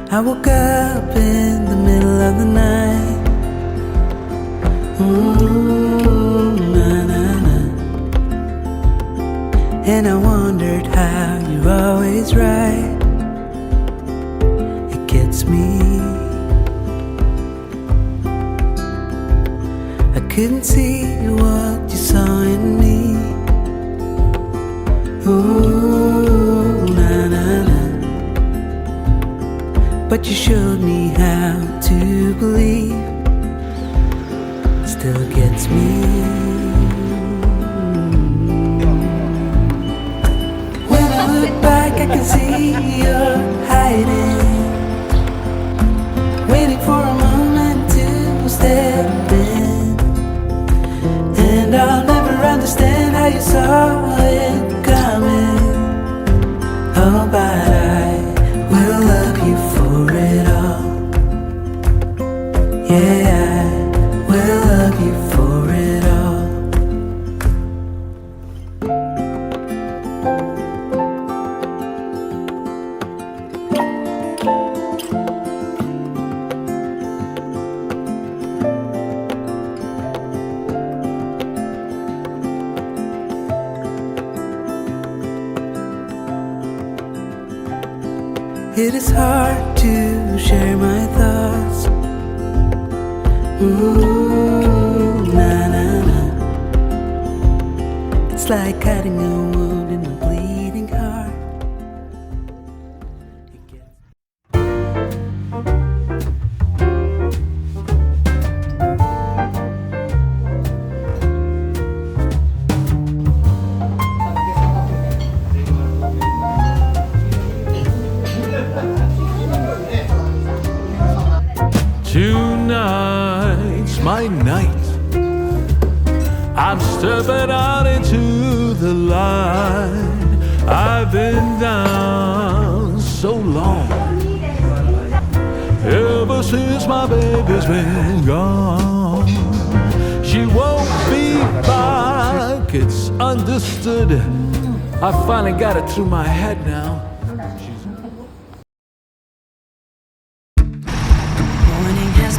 I woke up in the middle of the night. Na, na, na. And I wondered how you're always right. It gets me. I couldn't see what you saw in me. Ooh, na, na, na. But you showed me how to believe. Still gets me. When I look back, I can see you're hiding, waiting for a moment to step in. And I'll never understand how you saw it coming. Oh, but I will love you for it all. Yeah, I will love you for it all. It is hard to share my thoughts. Ooh, na na na. It's like cutting a wound in a bleeding heart. Tonight's my night. I'm stepping out into the light. I've been down so long, ever since my baby's been gone. She won't be back, it's understood. I finally got it through my head now.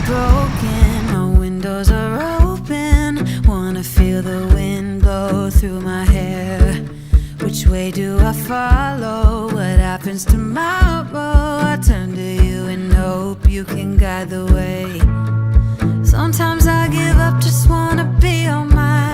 Broken, no windows are open. Wanna feel the wind blow through my hair. Which way do I follow? What happens tomorrow? I turn to you and hope you can guide the way. Sometimes I give up, just wanna be on my